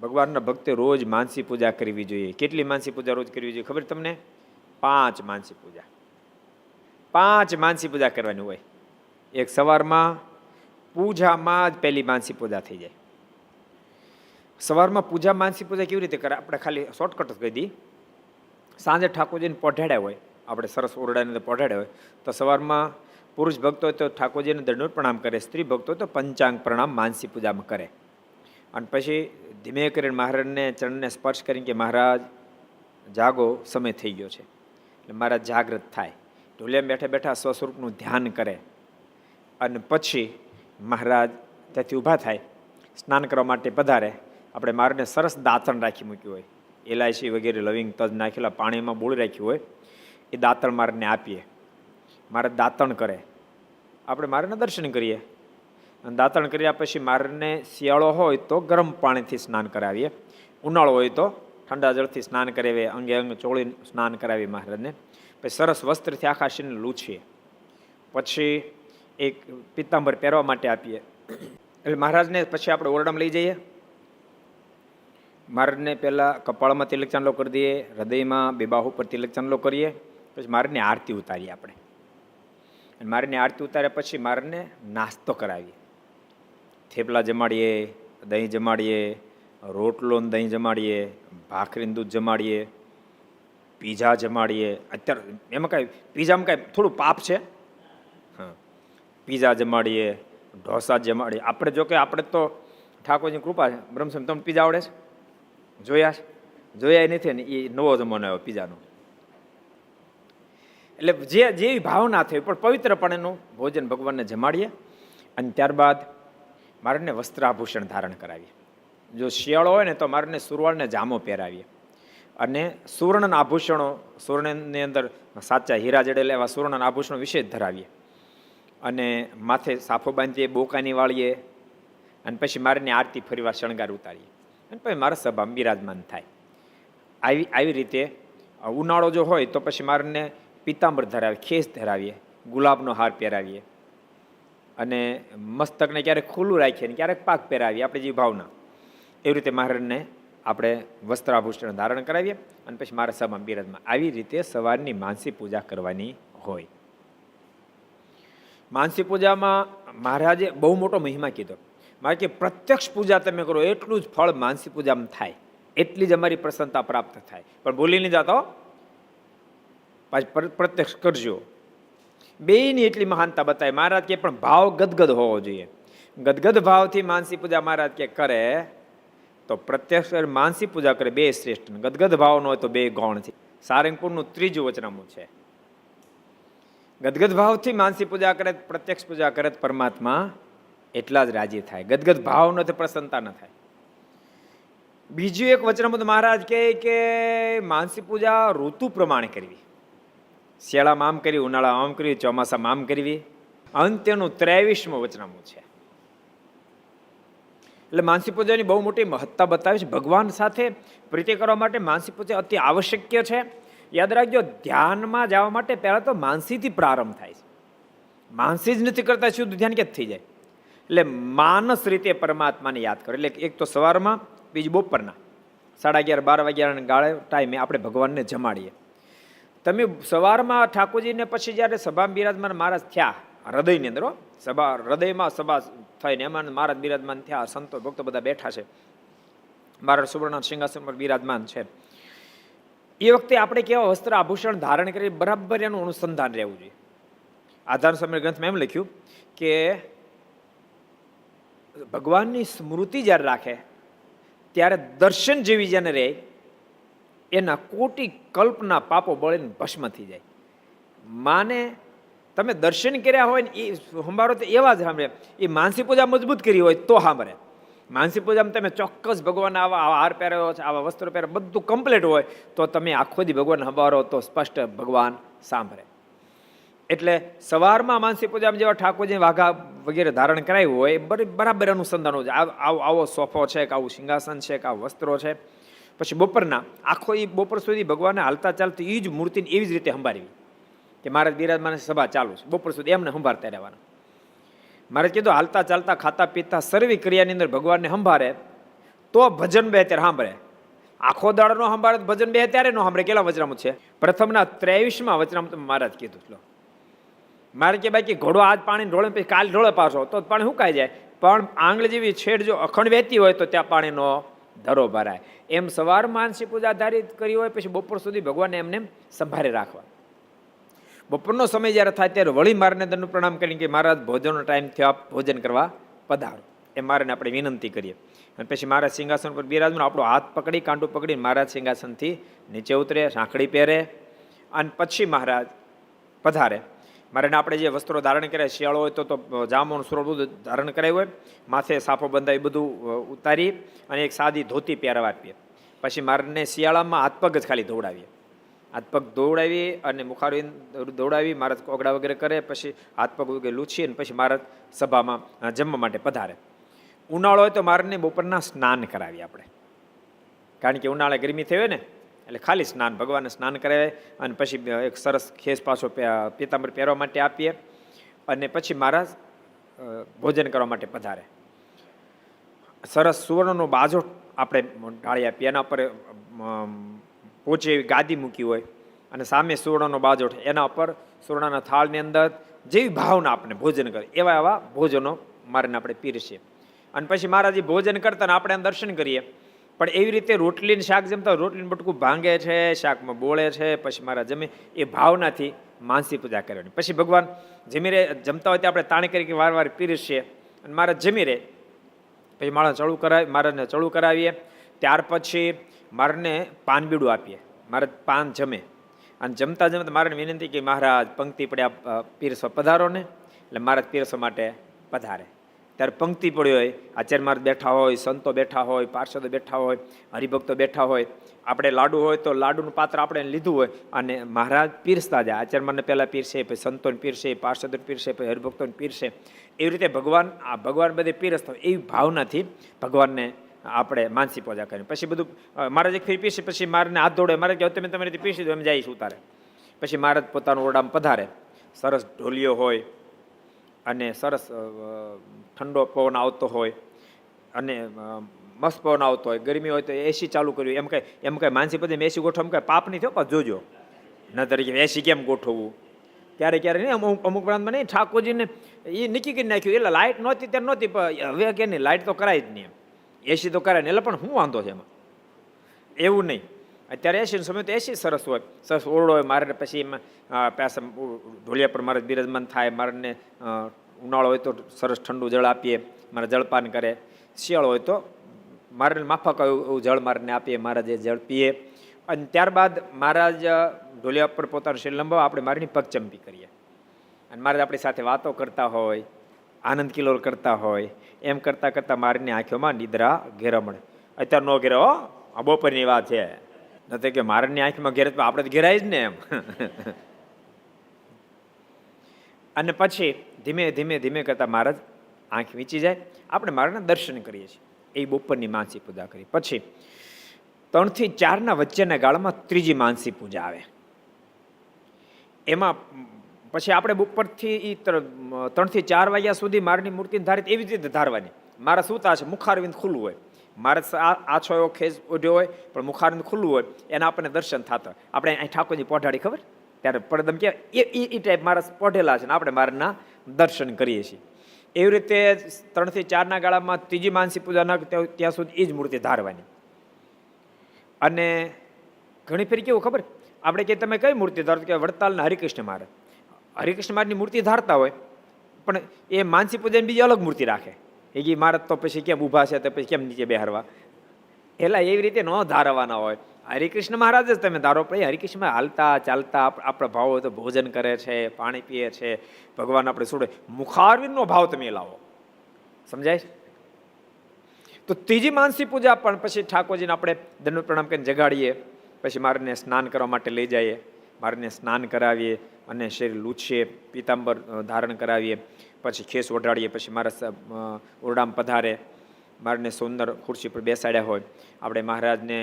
ભગવાનના ભક્તે રોજ માનસી પૂજા કરવી જોઈએ. કેટલી માનસી પૂજા રોજ કરવી જોઈએ ખબર તમને? 5 માનસી પૂજા. 5 માનસી પૂજા કરવાની હોય. એક સવારમાં પૂજામાં જ પહેલી માનસી પૂજા થઈ જાય. સવારમાં પૂજા માનસી પૂજા કેવી રીતે કરે? આપણે ખાલી શોર્ટકટ જ કહી દઈએ. સાંજે ઠાકોરજીને પઢાડ્યા હોય, આપણે સરસ ઓરડાને પઢાડ્યા હોય, તો સવારમાં પુરુષ ભક્તો હોય તો ઠાકોરજીને દંડવત પ્રણામ કરે, સ્ત્રી ભક્તો હોય તો પંચાંગ પ્રણામ માનસી પૂજામાં કરે. અને પછી ધીમે કરીને મહારાજને ચરણને સ્પર્શ કરીને કે મહારાજ જાગો, સમય થઈ ગયો છે. એટલે મહારાજ જાગૃત થાય, ઢોલિયામાં બેઠા બેઠા સ્વસ્વરૂપનું ધ્યાન કરે. અને પછી મહારાજ ત્યાંથી ઊભા થાય, સ્નાન કરવા માટે પધારે. આપણે મહારાજને સરસ દાંતણ રાખી મૂક્યું હોય, એલાયચી વગેરે લવિંગ તજ નાખેલા પાણીમાં બોળી રાખ્યું હોય, એ દાંતણ મહારાજને આપીએ. મહારાજ દાંતણ કરે, આપણે મહારાજના દર્શન કરીએ. અને દાંતણ કર્યા પછી મહારાજને શિયાળો હોય તો ગરમ પાણીથી સ્નાન કરાવીએ, ઉનાળો હોય તો ઠંડા જળથી સ્નાન કરાવીએ, અંગે અંગ ચોળી સ્નાન કરાવીએ મહારાજને. પછી સરસ વસ્ત્રથી આખા શરીરને લૂછીએ. પછી એક પિત્તાંબર પહેરવા માટે આપીએ. એટલે મહારાજને પછી આપણે ઓરડામાં લઈ જઈએ. મહારાજને પહેલાં કપાળમાં તિલક ચાંદલો કરી દઈએ, હૃદયમાં બે બાહુ પર તિલક ચાંદલો કરીએ. પછી મહારાજની આરતી ઉતારીએ આપણે. અને મહારાજની આરતી ઉતાર્યા પછી મહારાજને નાસ્તો કરાવીએ. થેપલા જમાડીએ, દહીં જમાડીએ, રોટલો ને દહીં જમાડીએ, ભાખરીનું દૂધ જમાડીએ, પીઝા જમાડીએ. અત્યારે એમાં કાંઈ પીઝામાં કાંઈ થોડું પાપ છે. હા, પીઝા જમાડીએ, ઢોસા જમાડીએ. આપણે જો કે આપણે તો ઠાકોરજીની કૃપા છે. બ્રહ્મસ્વામી તમને પીઝા આવડે છે? જોયા છે? જોયા નથી ને, એ નવો જમાનો આવ્યો પીઝાનો. એટલે જેવી ભાવના થઈ પણ પવિત્રપણેનું ભોજન ભગવાનને જમાડીએ. અને ત્યારબાદ મારને વસ્ત્રાભૂષણ ધારણ કરાવીએ. જો શિયાળો હોય ને તો મારને સુરવાળને જામો પહેરાવીએ. અને સુવર્ણના આભૂષણો, સુવર્ણની અંદર સાચા હીરા જડેલા એવા સુવર્ણના આભૂષણો વિશેષ ધરાવીએ. અને માથે સાફો બાંધીએ, બોકાની વાળીએ. અને પછી મારની આરતી ફરીવાર શણગાર ઉતારીએ. અને પછી મારા સભામાં બિરાજમાન થાય. આવી રીતે ઉનાળો જો હોય તો પછી મારને પિત્તાંબર ધરાવીએ, ખેસ ધરાવીએ, ગુલાબનો હાર પહેરાવીએ. અને મસ્તકને ક્યારેક ખુલ્લું રાખીએ ને ક્યારેક પાક પહેરાવીએ, આપણે જે ભાવના. એવી રીતે મહારાજને આપણે વસ્ત્રાભૂષણ ધારણ કરાવીએ. અને પછી મારા સભામાં બિરાજમાન. આવી રીતે સવારની માનસી પૂજા કરવાની હોય. માનસી પૂજામાં મહારાજે બહુ મોટો મહિમા કીધો. મારે કે પ્રત્યક્ષ પૂજા તમે કરો એટલું જ ફળ માનસી પૂજામાં થાય, એટલી જ અમારી પ્રસન્નતા પ્રાપ્ત થાય. પણ ભૂલી નહીં જતો, પાછી પ્રત્યક્ષ કરજો. બેયની એટલી મહાનતા બતાવે. મહારાજ કે પણ ભાવ ગદગદ હોવો જોઈએ. ગદગદ ભાવથી માનસી પૂજા મહારાજ કે કરે તો પ્રત્યક્ષ માનસી પૂજા કરે બે શ્રેષ્ઠ. ગદગદ ભાવ ન હોય તો બે ગૌણ છે. સારંગપુરનું 3જું વચનામું છે. ગદગદ ભાવથી માનસી પૂજા કરે, પ્રત્યક્ષ પૂજા કરે પરમાત્મા એટલા જ રાજી થાય. ગદગદ ભાવ ન થાય, પ્રસન્નતા ન થાય. બીજું એક વચનામૃત મહારાજ કહે કે માનસી પૂજા ઋતુ પ્રમાણે કરવી. શિયાળામાં આમ કરવી, ઉનાળામાં આમ કરવી, ચોમાસામાં આમ કરવી. અંત્યનું 23મું વચનામું છે. એટલે માનસી પૂજાની બહુ મોટી મહત્તા બતાવી છે. ભગવાન સાથે પ્રીતિ કરવા માટે માનસી પૂજા અતિ આવશ્યક છે. યાદ રાખજો, ધ્યાનમાં જવા માટે પહેલા તો માનસીથી પ્રારંભ થાય છે. માનસી જ નથી કરતા શુદ્ધ ધ્યાન ક્યાં થઈ જાય? એટલે માનસ રીતે પરમાત્માને યાદ કરો. એટલે એક તો સવારમાં, બીજું બપોરના 11:30 12 વાગ્યાના ગાળે ટાઈમે આપણે ભગવાનને જમાડીએ. તમે સવારમાં ઠાકોરજીને પછી જ્યારે સભા બિરાજમાન મહારાજ થયા, હૃદયની અંદર સભા, હૃદયમાં સભા થઈને એમાં મહારાજ બિરાજમાન થયા, સંતો ભક્તો બધા બેઠા છે, મહારાજ સુવર્ણ સિંહાસન પર બિરાજમાન છે. એ વખતે આપણે કેવા વસ્ત્ર આભૂષણ ધારણ કરી બરાબર એનું અનુસંધાન રહેવું જોઈએ. આધાર સ્વામી ગ્રંથમાં એમ લખ્યું કે ભગવાનની સ્મૃતિ જ્યારે રાખે ત્યારે દર્શન જેવી જેને રહે એના કોટી કલ્પના પાપો બળીને ભસ્મ થઈ જાય. માને તમે દર્શન કર્યા હોય ને એ સંભાળો તો એવા જ સાંભળે. એ માનસી પૂજા મજબૂત કરી હોય તો સાંભળે. માનસી પૂજામાં તમે ચોક્કસ ભગવાન આવા હાર પહેર્યો છે, આવા વસ્ત્રો પહેરે, બધું કમ્પ્લીટ હોય તો તમે આખો દી ભગવાન સંભાળો તો સ્પષ્ટ ભગવાન સાંભળે. એટલે સવારમાં માનસી પૂજામાં જેવા ઠાકોરજી વાઘા વગેરે ધારણ કરાવ્યું હોય બરાબર અનુસંધાન હોય. આવો સોફો છે કે આવું સિંહાસન છે કે આવા વસ્ત્રો છે. પછી બપોરના આખો એ બપોર સુધી ભગવાનને હાલતા ચાલતી એ જ મૂર્તિને એવી જ રીતે સંભાળવી કે મહારાજ બિરાજમાન સભા ચાલુ છે, બપોર સુધી એમને સંભાળતા રહેવાના. મહારાજ કીધું હાલતા ચાલતા ખાતા પીતા સર્વી ક્રિયાની અંદર ભગવાનને સંભાળે તો ભજન બે ત્યારે સાંભળે. આખો દાડો નો સાંભળે ભજન બે ત્યારે નો સાંભળે. કેટલા વચનામૃત છે? પ્રથમના 23માં વચનામૃત મહારાજ કીધું. લો મારે કે બાકી ઘોડો આજ પાણી ઢોળે પછી કાલ ઢોળે પાછો તો પાણી સુકાઈ જાય, પણ આંગળી જેવી છેડ જો અખંડ વહેતી હોય તો ત્યાં પાણીનો ધરો ભરાય. એમ સવાર માનસી પૂજા ધારિત કરી હોય પછી બપોર સુધી ભગવાનને એમને સંભાળે રાખવા. બપોરનો સમય જ્યારે થાય ત્યારે વળી મારને દંડ પ્રણામ કરીને કે મહારાજ ભોજનનો ટાઈમ થયો, આપ ભોજન કરવા પધારો. એ મારાને આપણે વિનંતી કરીએ. અને પછી મહારાજ સિંહાસન પર બિરાજમાન આપણો હાથ પકડી કાંટું પકડી મહારાજ સિંહાસનથી નીચે ઉતરે, સાંકળી પહેરે અને પછી મહારાજ પધારે. મારે આપણે જે વસ્ત્રો ધારણ કર્યા, શિયાળો હોય તો જામોનું સુરો બધું ધારણ કરાયું હોય, માથે સાફો બંધાવી બધું ઉતારી અને એક સાદી ધોતી પહેરવા આપીએ. પછી મારને શિયાળામાં હાથ પગ જ ખાલી દોડાવીએ. હાથ પગ દોડાવી અને મુખારવી દોડાવી મહારાજ કોગડા વગેરે કરે, પછી હાથ પગ વગેરે લૂછી અને પછી મહારાજ સભામાં જમવા માટે પધારે. ઉનાળો હોય તો મારને બપોરના સ્નાન કરાવીએ આપણે, કારણ કે ઉનાળે ગરમી થઈ હોય ને એટલે ખાલી સ્નાન, ભગવાનને સ્નાન કરાવે અને પછી એક સરસ ખેસ પાછો પીતાંબર પહેરવા માટે આપીએ અને પછી મહારાજ ભોજન કરવા માટે પધારે. સરસ સુવર્ણનો બાજો આપણે ઢાળી આપીએ, એના પર પોચી એવી ગાદી મૂકી હોય અને સામે સુવર્ણનો બાજો, એના પર સુવર્ણના થાળની અંદર જેવી ભાવના આપણે ભોજન કરે એવા એવા ભોજનો મારીને આપણે પીરસીએ. અને પછી મહારાજ ભોજન કરતા આપણે દર્શન કરીએ. પણ એવી રીતે રોટલીને શાક જમતા હોય, રોટલીનું બટકું ભાંગે છે, શાકમાં બોળે છે, પછી મહારાજ જમે એ ભાવનાથી માનસી પૂજા કરવાની. પછી ભગવાન જમી રહે, જમતા હોય ત્યાં આપણે તાણી કરી વાર વાર પીરસીએ અને મહારાજ જમી રહે. પછી મહારાજને ચડું કરાવીએ. ત્યાર પછી મારને પાન બીડું આપીએ. મહારાજ પાન જમે અને જમતા જમતા મારાને વિનંતી કે મહારાજ પંક્તિ પડ્યા પીરસવા પધારો ને. એટલે મહારાજ પીરસવા માટે પધારે. ત્યારે પંક્તિ પડી હોય, આચાર્ય મહારાજ બેઠા હોય, સંતો બેઠા હોય, પાર્ષદો બેઠા હોય, હરિભક્તો બેઠા હોય. આપણે લાડુ હોય તો લાડુનું પાત્ર આપણે લીધું હોય અને મહારાજ પીરસતા જાય. આચાર્ય મહારાજને પહેલાં પીરસે, પછી સંતોને પીરસે, પાર્ષદોને પીરસે, પછી હરિભક્તોને પીરસે. એવી રીતે ભગવાન બધે પીરસતા હોય એવી ભાવનાથી ભગવાનને આપણે માનસી પૂજા કરી. પછી બધું મહારાજ એક ફેર પીરસે, પછી મારાને હાથ ધોડે, મહારાજ કે તમે તમારી રીતે પીરસી દો, એમ જઈશ ઉતારે. પછી મહારાજ પોતાનું ઓરડામાં પધારે. સરસ ઢોલિયો હોય અને સરસ ઠંડો પવન આવતો હોય અને મસ્ત પવન આવતો હોય. ગરમી હોય તો એસી ચાલુ કર્યું. એમ કઈ માનસી પદે એસી ગોઠવ, એમ કઈ પાપ નહીં થયો, પાછું જોજો ન તરીકે એસી કેમ ગોઠવવું. ક્યારે નહીં અમુક પ્રાંતમાં નહીં, ઠાકોરજીને એ નક્કી કરી નાખ્યું. એટલે લાઇટ નહોતી ત્યારે નહોતી, હવે કે નહીં લાઇટ તો કરાય જ નહીં, એસી તો કરાય ને. એટલે પણ શું વાંધો છે એમાં? એવું નહીં. અત્યારે એસી સમય તો એસી સરસ હોય, સરસ ઓરડો હોય. મારે પછી એમાં પાછા ઢોલિયા પર મારે બિરાજમાન થાય. મારે ઉનાળો હોય તો સરસ ઠંડુ જળ આપીએ, મારે જળપાન કરે. શિયાળો હોય તો મારે માફક એવું જળ મારને આપીએ, મહારાજ એ જળ પીએ. અને ત્યારબાદ મહારાજ ઢોલિયા પર પોતાનું શરીર લંબાવવા, આપણે મારીની પગચંપી કરીએ. અને મહારાજ આપણી સાથે વાતો કરતા હોય, આનંદ કિલોલ કરતા હોય. એમ કરતાં કરતાં મારીની આંખોમાં નિદ્રા ઘેરા મળે. અત્યારે નો ઘેરે હો, આ બપોરની વાત છે. નથી કે મારાની આંખમાં ઘેરે તો આપણે તો ઘેરાય જ ને એમ. અને પછી ધીમે ધીમે ધીમે કરતા મહારાજ આંખ વીંચી જાય. આપણે મહારાજના દર્શન કરીએ છીએ. એ બપોરની માનસી પૂજા કરી. પછી 3 થી 4 વચ્ચેના ગાળામાં ત્રીજી માનસી પૂજા આવે. એમાં પછી આપણે બપોરથી 3 થી 4 વાગ્યા સુધી મારની મૂર્તિ ધારિત એવી રીતે ધારવાની. મારા સુતા છે, મુખારવિંદ ખુલ્લું હોય. મારે આછો એવો ખેસ ઓઢ્યો હોય પણ મુખારવિંદ ખુલ્લું હોય, એના આપણને દર્શન થતા હોય. આપણે અહીં ઠાકોરજી પોઢાડી ખબર ત્યારે પડદમ કે એ ટાઈપ મારા પોઢેલા છે ને આપણે મારના દર્શન કરીએ છીએ. એવી રીતે 3 થી 4 ગાળામાં ત્રીજી માનસી પૂજા ન ત્યાં સુધી એ જ મૂર્તિ ધારવાની. અને ઘણી ફેરી કેવું ખબર, આપણે કે તમે કઈ મૂર્તિ ધારો કે વડતાલના હરિકૃષ્ણ મહારાજ. હરિકૃષ્ણ મહારાજની મૂર્તિ ધારતા હોય પણ એ માનસી પૂજાની બીજી અલગ મૂર્તિ રાખે. એ મહારાજ તો પછી કેમ ઊભા છે તો પછી કેમ નીચે બેહારવા? એટલે એવી રીતે ન ધારવાના હોય. હરિકૃષ્ણ મહારાજ જ તમે ધારો. પણ એ હરિકૃષ્ણ હાલતા ચાલતા આપણા ભાવ હોય તો ભોજન કરે છે, પાણી પીએ છે, ભગવાન આપણે છોડે. મુખારવિંદનો ભાવ તમે લાવો, સમજાય છે? તો ત્રીજી માનસી પૂજા પણ પછી ઠાકોરજીને આપણે દંડ પ્રણામ કરીને જગાડીએ. પછી મારને સ્નાન કરવા માટે લઈ જઈએ. મારને સ્નાન કરાવીએ અને શરીર લૂછીએ, પીતાંબર ધારણ કરાવીએ, પછી ખેસ ઓઢાડીએ. પછી મારા ઓરડામાં પધારે. મારને સુંદર ખુરશી પર બેસાડ્યા હોય. આપણે મહારાજને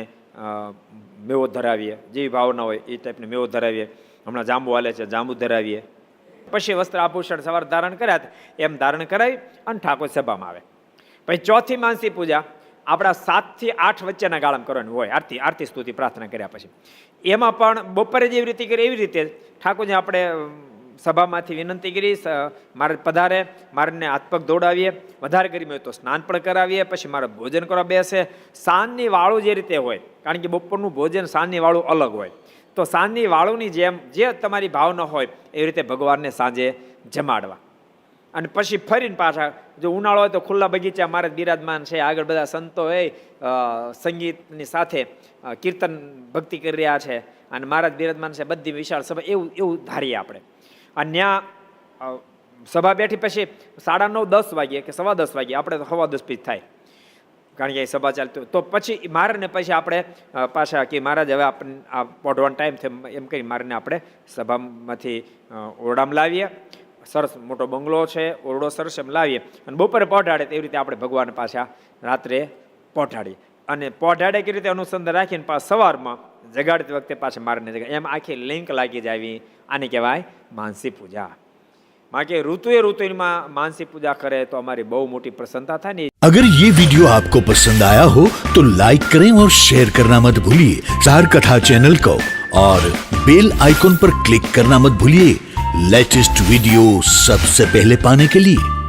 મેવો ધરાવીએ, જેવી ભાવના હોય એ ટાઈપને મેવો ધરાવીએ. હમણાં જાંબુ હાલે છે, જાંબુ ધરાવીએ. પછી વસ્ત્ર આભૂષણ સવાર ધારણ કર્યા એમ ધારણ કરાવી અને ઠાકોર સભામાં આવે. પછી ચોથી માનસી પૂજા આપણા 7 થી 8 વચ્ચેના ગાળામાં કરવાની હોય આરતી સ્તુતિ પ્રાર્થના કર્યા પછી. એમાં પણ બપોરે જેવી રીતે કરી એવી રીતે ઠાકોરજી આપણે સભામાંથી વિનંતી કરી, મારે પધારે, મારને હાથ પગ દોડાવીએ, વધારે ગરમી હોય તો સ્નાન પણ કરાવીએ, પછી મારે ભોજન કરવા બેસે. સાંજની વાળું જે રીતે હોય, કારણ કે બપોરનું ભોજન સાંજની વાળું અલગ હોય, તો સાંજની વાળુની જેમ જે તમારી ભાવના હોય એવી રીતે ભગવાનને સાંજે જમાડવા. અને પછી ફરીને પાછા, જો ઉનાળો હોય તો ખુલ્લા બગીચા મારે બિરાજમાન છે, આગળ બધા સંતો હોય સંગીતની સાથે કીર્તન ભક્તિ કરી રહ્યા છે અને મહારાજ બિરાજમાન છે, બધી વિશાળ સભા, એવું ધારીએ આપણે. અને ત્યાં સભા બેઠી પછી 9:30-10 વાગ્યે કે 10:15 વાગ્યે, આપણે તો 10:15 પછી થાય, કારણ કે એ સભા ચાલતી. તો પછી મારને પછી આપણે પાછા કે મહારાજ હવે આપણને આ પોઢવાનો ટાઈમ થાય એમ કરી મારને આપણે સભામાંથી ઓરડામાં લાવીએ. સરસ મોટો બંગલો છે, ઓરડો સરસ એમ લાવીએ અને બપોરે પહોંચાડે તેવી રીતે આપણે ભગવાન પાછા રાત્રે પહોંચાડીએ. અને પહોંચાડે કેવી રીતે અનુસંધાન રાખીને પાછા સવારમાં જગાડતી વખતે પાછા મારને જગાડે. એમ આખી લિંક લાગી જાવી, આને કહેવાય માનસી પૂજા. માં કે ઋતુમાં માનસી પૂજા કરે તો અમારી બહુ મોટી પ્રસન્નતા થાય ને. अगर ये वीडियो आपको पसंद आया हो तो लाइक करें और शेयर करना मत भूलिए सार कथा चैनल को, और बेल आइकॉन पर क्लिक करना मत भूलिए लेटेस्ट वीडियो सबसे पहले पाने के लिए.